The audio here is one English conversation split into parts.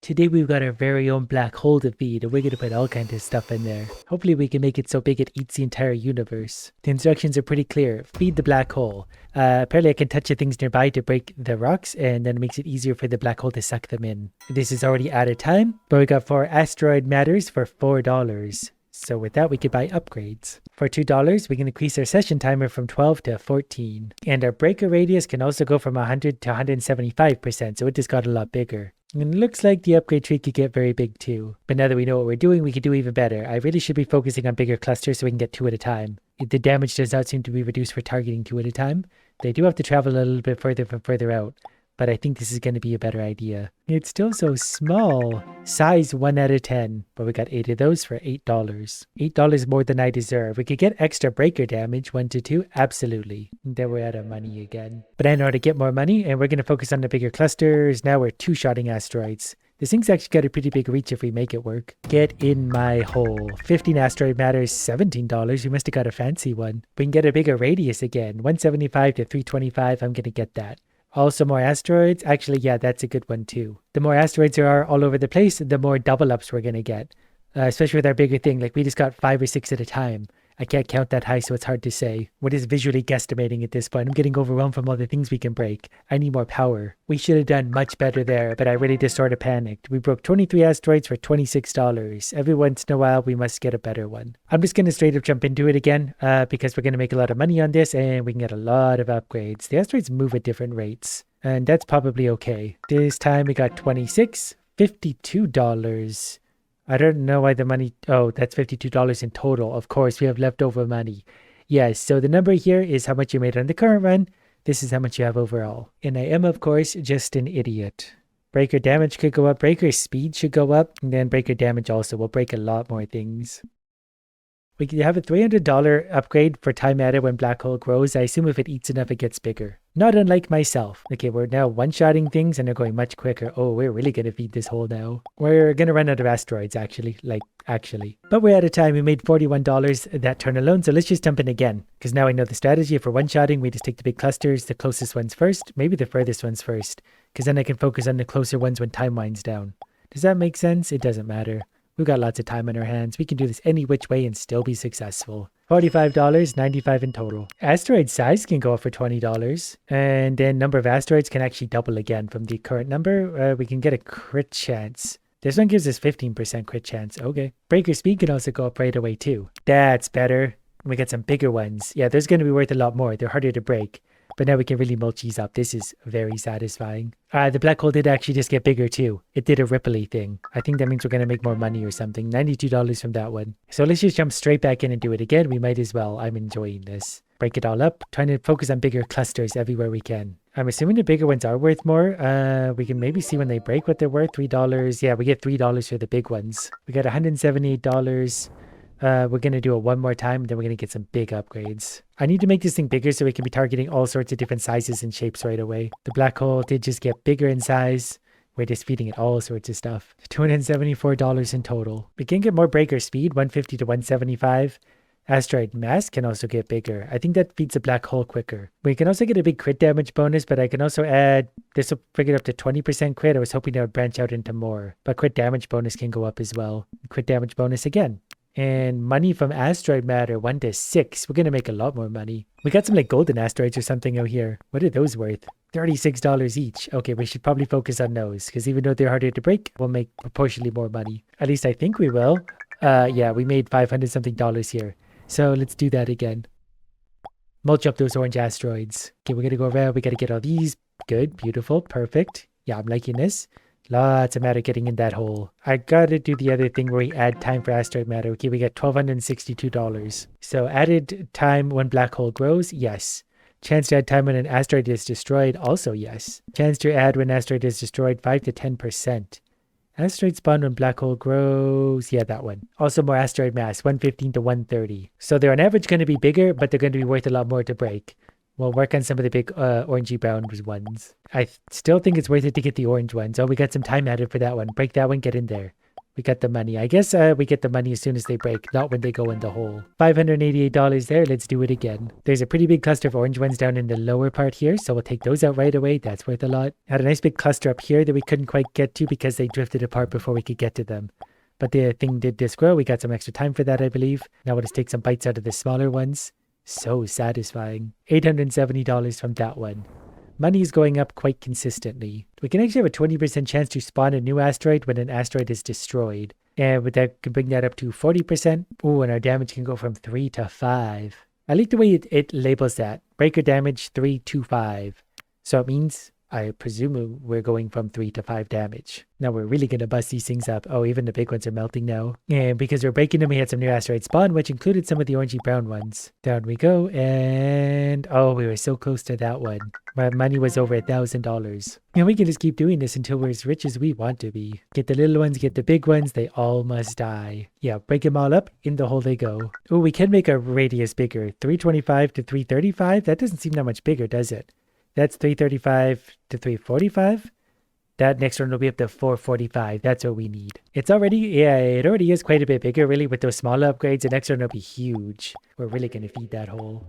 Today we've got our very own black hole to feed, and we're going to put all kinds of stuff in there. Hopefully we can make it so big it eats the entire universe. The instructions are pretty clear. Feed the black hole. Apparently I can touch the things nearby to break the rocks, and then it makes it easier for the black hole to suck them in. This is already out of time, but we got 4 asteroid matters for $4. So with that, we could buy upgrades. For $2, we can increase our session timer from 12 to 14. And our breaker radius can also go from 100 to 175%, so it just got a lot bigger. And it looks like the upgrade tree could get very big too. But now that we know what we're doing, we could do even better. I really should be focusing on bigger clusters so we can get 2 at a time. The damage does not seem to be reduced for targeting 2 at a time. They do have to travel a little bit further from further out, but I think this is going to be a better idea. It's still so small. Size 1 out of 10, but we got 8 of those for $8. $8 more than I deserve. We could get extra breaker damage, 1 to 2, absolutely. Then we're out of money again. But I know how to get more money, and we're going to focus on the bigger clusters. Now we're 2-shotting asteroids. This thing's actually got a pretty big reach if we make it work. Get in my hole. 15 asteroid matters, $17. We must have got a fancy one. We can get a bigger radius again. 175 to 325, I'm going to get that. Also more asteroids. Actually, yeah, that's a good one too. The more asteroids there are all over the place, the more double ups we're going to get. Especially with our bigger thing. Like we just got 5 or 6 at a time. I can't count that high, so it's hard to say. We're just visually guesstimating at this point. I'm getting overwhelmed from all the things we can break. I need more power. We should have done much better there, but I really just sort of panicked. We broke 23 asteroids for $26. Every once in a while, we must get a better one. I'm just going to straight up jump into it again, because we're going to make a lot of money on this, and we can get a lot of upgrades. The asteroids move at different rates, and that's probably okay. This time we got 26, $52. I don't know why the money... Oh, that's $52 in total. Of course, we have leftover money. Yes, so the number here is how much you made on the current run. This is how much you have overall. And I am, of course, just an idiot. Breaker damage could go up. Breaker speed should go up. And then breaker damage also will break a lot more things. We could have a $300 upgrade for time matter when black hole grows. I assume if it eats enough, it gets bigger. Not unlike myself. Okay, we're now one-shotting things and they're going much quicker. Oh, we're really going to feed this hole now. We're going to run out of asteroids, actually. But we're out of time. We made $41 that turn alone, so let's just jump in again. Because now I know the strategy. For one-shotting, we just take the big clusters, the closest ones first, maybe the furthest ones first. Because then I can focus on the closer ones when time winds down. Does that make sense? It doesn't matter. We've got lots of time on our hands. We can do this any which way and still be successful. $45, $95 in total. Asteroid size can go up for $20. And then number of asteroids can actually double again from the current number. We can get a crit chance. This one gives us 15% crit chance. Okay. Breaker speed can also go up right away too. That's better. We get some bigger ones. Yeah, there's going to be worth a lot more. They're harder to break. But now we can really mulch these up. This is very satisfying. The black hole did actually just get bigger too. It did a ripply thing. I think that means we're going to make more money or something. $92 from that one. So let's just jump straight back in and do it again. We might as well. I'm enjoying this. Break it all up. Trying to focus on bigger clusters everywhere we can. I'm assuming the bigger ones are worth more. We can maybe see when they break what they're worth. $3. Yeah, we get $3 for the big ones. We got $178. We're going to do it one more time, then we're going to get some big upgrades. I need to make this thing bigger so we can be targeting all sorts of different sizes and shapes right away. The black hole did just get bigger in size. We're just feeding it all sorts of stuff. $274 in total. We can get more breaker speed, 150 to 175. Asteroid mass can also get bigger. I think that feeds the black hole quicker. We can also get a big crit damage bonus, but I can also add... This will bring it up to 20% crit. I was hoping that would branch out into more. But crit damage bonus can go up as well. Crit damage bonus again. And money from asteroid matter, 1 to 6. We're going to make a lot more money. We got some like golden asteroids or something out here. What are those worth? $36 each. Okay, we should probably focus on those. Because even though they're harder to break, we'll make proportionally more money. At least I think we will. Yeah, we made $500 something here. So let's do that again. Mulch up those orange asteroids. Okay, we're going to go around. We got to get all these. Good, beautiful, perfect. Yeah, I'm liking this. Lots of matter getting in that hole. I gotta do the other thing where we add time for asteroid matter. Okay, we got $1,262. So added time when black hole grows? Yes. Chance to add time when an asteroid is destroyed? Also yes. Chance to add when an asteroid is destroyed? 5 to 10%. Asteroid spawn when black hole grows? Yeah, that one. Also more asteroid mass, 115 to 130. So they're on average going to be bigger, but they're going to be worth a lot more to break. We'll work on some of the big orangey brown ones. I still think it's worth it to get the orange ones. Oh, we got some time added for that one. Break that one, get in there. We got the money. I guess we get the money as soon as they break, not when they go in the hole. $588 there. Let's do it again. There's a pretty big cluster of orange ones down in the lower part here, so we'll take those out right away. That's worth a lot. Had a nice big cluster up here that we couldn't quite get to because they drifted apart before we could get to them. But the thing did disc grow. We got some extra time for that, I believe. Now we'll just take some bites out of the smaller ones. So satisfying. $870 from that one. Money is going up quite consistently. We can actually have a 20% chance to spawn a new asteroid when an asteroid is destroyed. And with that, can bring that up to 40%. Oh, and our damage can go from 3 to 5. I like the way it labels that. Breaker damage 3 to 5. So it means, I presume we're going from 3 to 5 damage. Now we're really going to bust these things up. Oh, even the big ones are melting now. And because we're breaking them, we had some new asteroids spawn, which included some of the orangey brown ones. Down we go, and oh, we were so close to that one. My money was over $1,000. And we can just keep doing this until we're as rich as we want to be. Get the little ones, get the big ones, they all must die. Yeah, break them all up, in the hole they go. Oh, we can make our radius bigger. 325 to 335? That doesn't seem that much bigger, does it? That's 335 to 345. That next one will be up to 445. That's what we need. It's already, it already is quite a bit bigger, really, with those smaller upgrades. The next one will be huge. We're really going to feed that hole.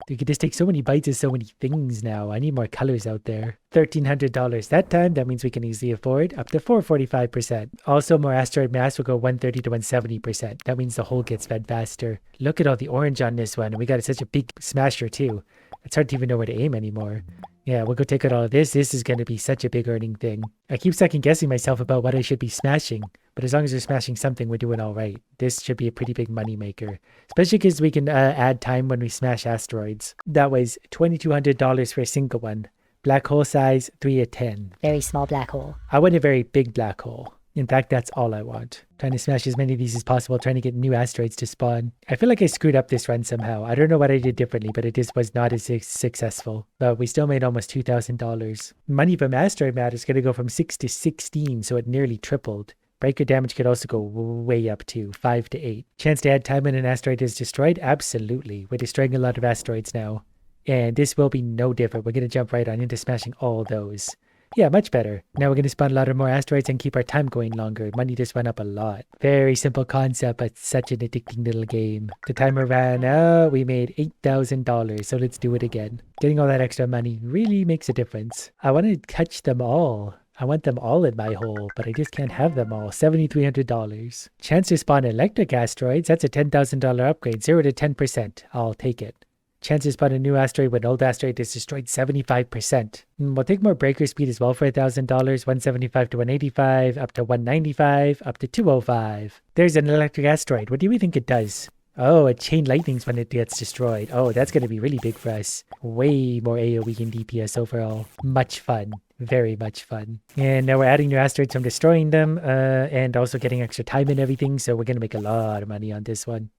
We could just take so many bites of so many things now. I need more colors out there. $1,300 that time. That means we can easily afford up to 445%. Also, more asteroid mass will go 130 to 170%. That means the hole gets fed faster. Look at all the orange on this one. And we got such a big smasher too. It's hard to even know where to aim anymore. Yeah, we'll go take out all of this. This is going to be such a big earning thing. I keep second guessing myself about what I should be smashing. But as long as we're smashing something, we're doing all right. This should be a pretty big money maker. Especially because we can add time when we smash asteroids. That was $2,200 for a single one. Black hole size, 3 of 10. Very small black hole. I want a very big black hole. In fact, that's all I want. Trying to smash as many of these as possible, trying to get new asteroids to spawn. I feel like I screwed up this run somehow. I don't know what I did differently, but it just was not as successful. But we still made almost $2,000. Money from asteroid matter is going to go from 6 to 16, so it nearly tripled. Breaker damage could also go way up to 5 to 8. Chance to add time when an asteroid is destroyed? Absolutely. We're destroying a lot of asteroids now. And this will be no different. We're going to jump right on into smashing all those. Yeah, much better. Now we're going to spawn a lot of more asteroids and keep our time going longer. Money just went up a lot. Very simple concept, but such an addicting little game. The timer ran out. We made $8,000, so let's do it again. Getting all that extra money really makes a difference. I want to catch them all. I want them all in my hole, but I just can't have them all. $7,300. Chance to spawn electric asteroids. That's a $10,000 upgrade. 0 to 10%. I'll take it. Chance to spawn a new asteroid when old asteroid is destroyed, 75%. We'll take more breaker speed as well for $1,000. 175 to 185, up to 195, up to 205. There's an electric asteroid. What do we think it does? Oh, it chain lightnings when it gets destroyed. Oh, that's going to be really big for us. Way more AoE and DPS overall. Much fun. Very much fun. And now we're adding new asteroids from destroying them and also getting extra time and everything. So we're going to make a lot of money on this one.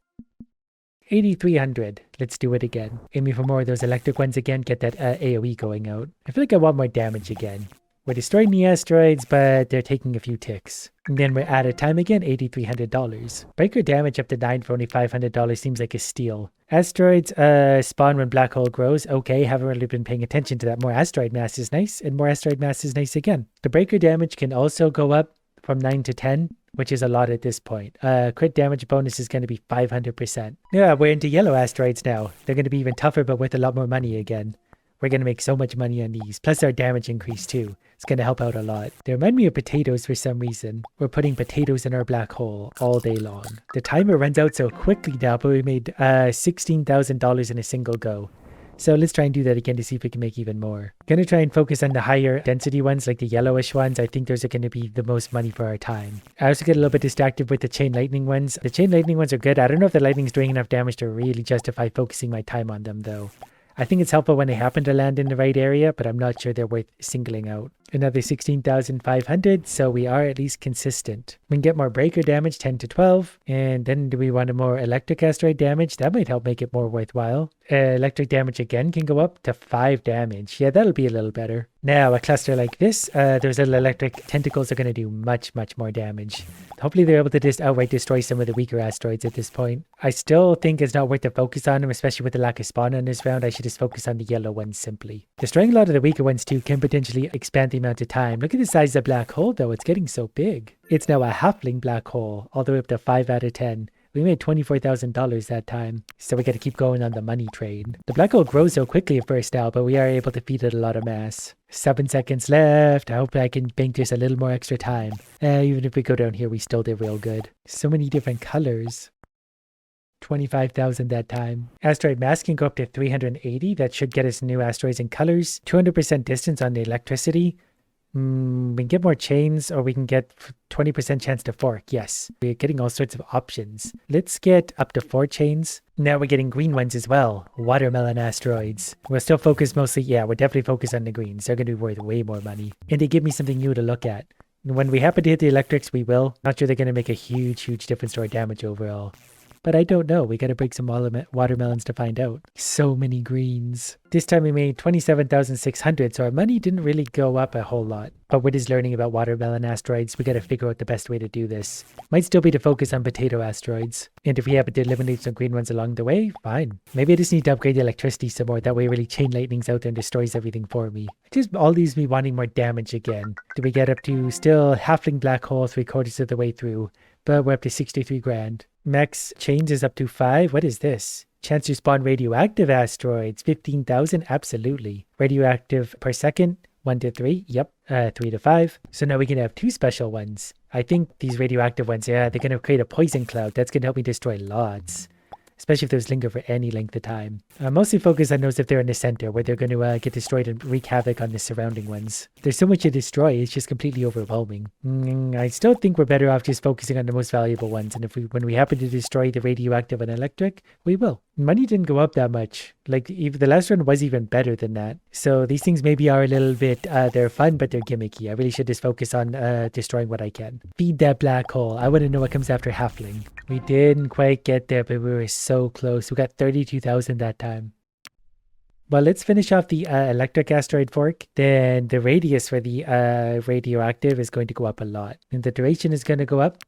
8,300. Let's do it again. Aiming for more of those electric ones again. Get that AoE going out. I feel like I want more damage again. We're destroying the asteroids, but they're taking a few ticks. And then we're out of time again, $8,300. Breaker damage up to 9 for only $500 seems like a steal. Asteroids spawn when black hole grows. Okay, haven't really been paying attention to that. More asteroid mass is nice, and more asteroid mass is nice again. The breaker damage can also go up from 9 to 10, which is a lot at this point. Crit damage bonus is going to be 500%. Yeah, we're into yellow asteroids now. They're going to be even tougher, but with a lot more money again. We're going to make so much money on these. Plus our damage increase too. It's going to help out a lot. They remind me of potatoes for some reason. We're putting potatoes in our black hole all day long. The timer runs out so quickly now, but we made $16,000 in a single go. So let's try and do that again to see if we can make even more. Gonna try and focus on the higher density ones, like the yellowish ones. I think those are going to be the most money for our time. I also get a little bit distracted with the chain lightning ones. The chain lightning ones are good. I don't know if the lightning's doing enough damage to really justify focusing my time on them though. I think it's helpful when they happen to land in the right area, but I'm not sure they're worth singling out. Another 16,500, so we are at least consistent. We can get more breaker damage, 10 to 12, and then do we want a more electric asteroid damage? That might help make it more worthwhile. Electric damage again can go up to 5 damage. Yeah, that'll be a little better. Now, a cluster like this, those little electric tentacles are going to do much more damage. Hopefully they're able to just outright destroy some of the weaker asteroids at this point. I still think it's not worth to focus on them, especially with the lack of spawn on this round. I should just focus on the yellow ones simply. Destroying a lot of the weaker ones too can potentially expand the amount of time. Look at the size of the black hole, though. It's getting so big. It's now a halfling black hole, all the way up to 5 out of 10. We made $24,000 that time, so we got to keep going on the money train. The black hole grows so quickly at first now, but we are able to feed it a lot of mass. 7 seconds left. I hope I can bank just a little more extra time. Even if we go down here, we still did real good. So many different colors. 25,000 that time. Asteroid mass can go up to 380. That should get us new asteroids and colors. 200% distance on the electricity. We can get more chains, or we can get 20% chance to fork. Yes, we're getting all sorts of options. Let's get up to 4 chains. Now we're getting green ones as well. Watermelon asteroids. We'll still focus mostly, yeah, we're definitely focused on the greens. They're going to be worth way more money. And they give me something new to look at. When we happen to hit the electrics, we will. Not sure they're going to make a huge difference to our damage overall. But I don't know. We got to break some watermelons to find out. So many greens. This time we made 27,600, so our money didn't really go up a whole lot. But we're just learning about watermelon asteroids. We got to figure out the best way to do this. Might still be to focus on potato asteroids. And if we happen to eliminate some green ones along the way, fine. Maybe I just need to upgrade the electricity some more. That way really chain lightning's out there and destroys everything for me. Just all these me wanting more damage again. Do we get up to still halfling black hole 3/4 of the way through? But we're up to 63 grand. Max change is up to 5. What is this? Chance to spawn radioactive asteroids. 15,000? Absolutely. Radioactive per second. 1 to 3. Yep. 3 to 5. So now we can have 2 special ones. I think these radioactive ones, yeah, they're going to create a poison cloud. That's going to help me destroy lots. Especially if those linger for any length of time. Mostly focus on those if they're in the center, where they're going to get destroyed and wreak havoc on the surrounding ones. There's so much to destroy, it's just completely overwhelming. I still think we're better off just focusing on the most valuable ones, and when we happen to destroy the radioactive and electric, we will. Money didn't go up that much. Like, even the last one was even better than that. So these things maybe are a little bit, they're fun, but they're gimmicky. I really should just focus on destroying what I can. Feed that black hole. I want to know what comes after Halfling. We didn't quite get there, but we were so close. We got 32,000 that time. Well, let's finish off the electric asteroid fork. Then the radius for the radioactive is going to go up a lot. And the duration is going to go up.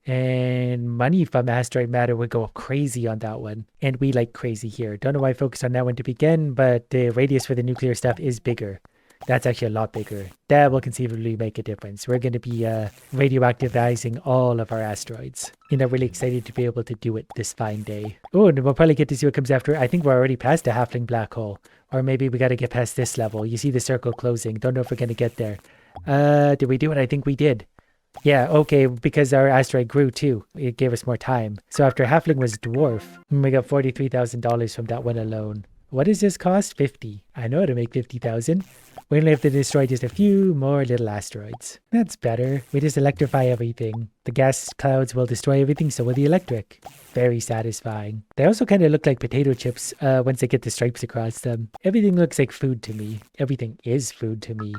And money from asteroid matter would go crazy on that one. And we like crazy here. Don't know why I focused on that one to begin, but the radius for the nuclear stuff is bigger. That's actually a lot bigger. That will conceivably make a difference. We're going to be radioactivizing all of our asteroids. And I'm really excited to be able to do it this fine day. Oh, and we'll probably get to see what comes after. I think we're already past a halfling black hole. Or maybe we got to get past this level. You see the circle closing. Don't know if we're going to get there. Did we do it? I think we did. Yeah, okay, because our asteroid grew too. It gave us more time. So after halfling was dwarf, we got $43,000 from that one alone. What does this cost? 50. I know how to make 50,000. We only have to destroy just a few more little asteroids. That's better. We just electrify everything. The gas clouds will destroy everything, so will the electric. Very satisfying. They also kind of look like potato chips once they get the stripes across them. Everything looks like food to me. Everything is food to me.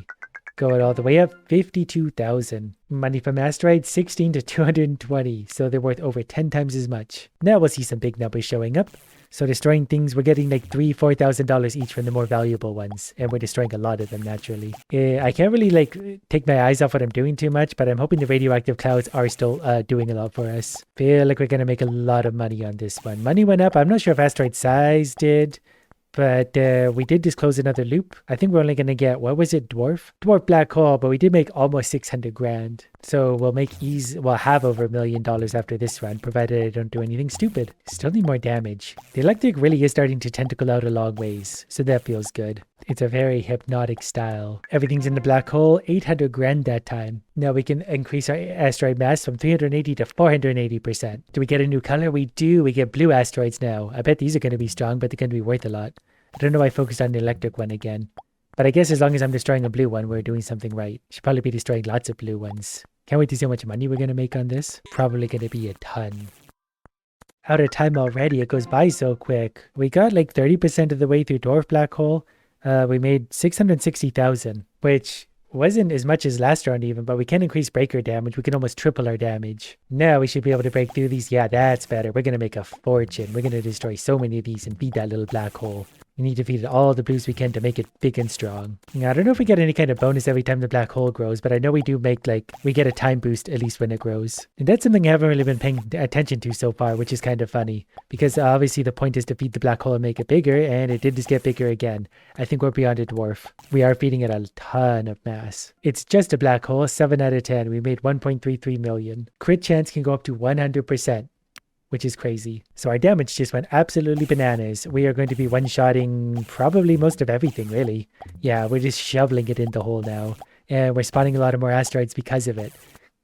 Going all the way up, 52,000. Money from asteroids, 16 to 220. So they're worth over 10 times as much. Now we'll see some big numbers showing up. So destroying things, we're getting like $3,000-$4,000 each from the more valuable ones. And we're destroying a lot of them naturally. I can't really take my eyes off what I'm doing too much, but I'm hoping the radioactive clouds are still doing a lot for us. Feel like we're going to make a lot of money on this one. Money went up. I'm not sure if asteroid size did. But we did just close another loop. I think we're only going to get, what was it, Dwarf? Dwarf black hole, but we did make almost 600 grand. So we'll have over $1 million after this run, provided I don't do anything stupid. Still need more damage. The electric really is starting to tentacle out a long ways, so that feels good. It's a very hypnotic style. Everything's in the black hole, 800 grand that time. Now we can increase our asteroid mass from 380 to 480%. Do we get a new color? We do. We get blue asteroids now. I bet these are going to be strong, but they're going to be worth a lot. I don't know why I focused on the electric one again. But I guess as long as I'm destroying a blue one, we're doing something right. Should probably be destroying lots of blue ones. Can't wait to see how much money we're going to make on this. Probably going to be a ton. Out of time already. It goes by so quick. We got like 30% of the way through Dwarf Black Hole. We made 660,000, which wasn't as much as last round even, but we can increase breaker damage. We can almost triple our damage. Now we should be able to break through these. Yeah, that's better. We're going to make a fortune. We're going to destroy so many of these and beat that little black hole. We need to feed it all the blues we can to make it big and strong. I don't know if we get any kind of bonus every time the black hole grows, but I know we do make we get a time boost at least when it grows. And that's something I haven't really been paying attention to so far, which is kind of funny. Because obviously the point is to feed the black hole and make it bigger, and it did just get bigger again. I think we're beyond a dwarf. We are feeding it a ton of mass. It's just a black hole, 7 out of 10. We made 1.33 million. Crit chance can go up to 100%. Which is crazy. So our damage just went absolutely bananas. We are going to be one-shotting probably most of everything, really. Yeah, we're just shoveling it in the hole now. And we're spawning a lot of more asteroids because of it.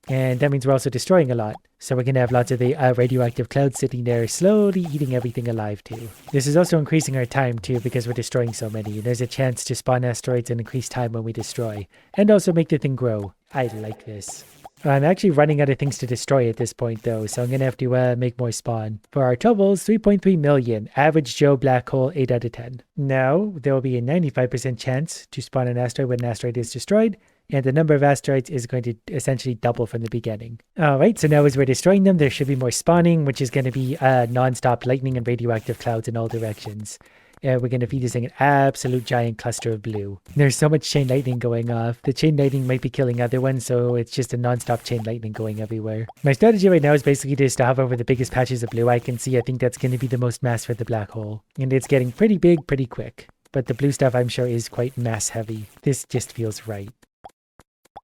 And that means we're also destroying a lot. So we're going to have lots of the radioactive clouds sitting there slowly eating everything alive too. This is also increasing our time too because we're destroying so many. There's a chance to spawn asteroids and increase time when we destroy. And also make the thing grow. I like this. I'm actually running out of things to destroy at this point though, so I'm going to have to make more spawn. For our troubles, 3.3 million. Average Joe black hole, 8 out of 10. Now, there will be a 95% chance to spawn an asteroid when an asteroid is destroyed, and the number of asteroids is going to essentially double from the beginning. Alright, so now as we're destroying them, there should be more spawning, which is going to be non-stop lightning and radioactive clouds in all directions. We're going to feed this thing an absolute giant cluster of blue. There's so much chain lightning going off. The chain lightning might be killing other ones, so it's just a non-stop chain lightning going everywhere. My strategy right now is basically just to hover over the biggest patches of blue I can see. I think that's going to be the most mass for the black hole. And it's getting pretty big pretty quick. But the blue stuff I'm sure is quite mass heavy. This just feels right.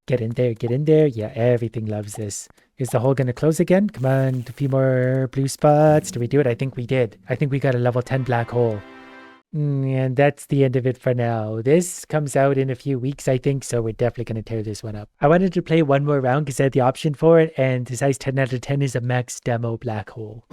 Get in there, get in there. Yeah, everything loves this. Is the hole going to close again? Come on, a few more blue spots. Did we do it? I think we did. I think we got a level 10 black hole. And that's the end of it for now. This comes out in a few weeks, I think, so we're definitely going to tear this one up. I wanted to play one more round because I had the option for it, and the size 10 out of 10 is a max demo black hole.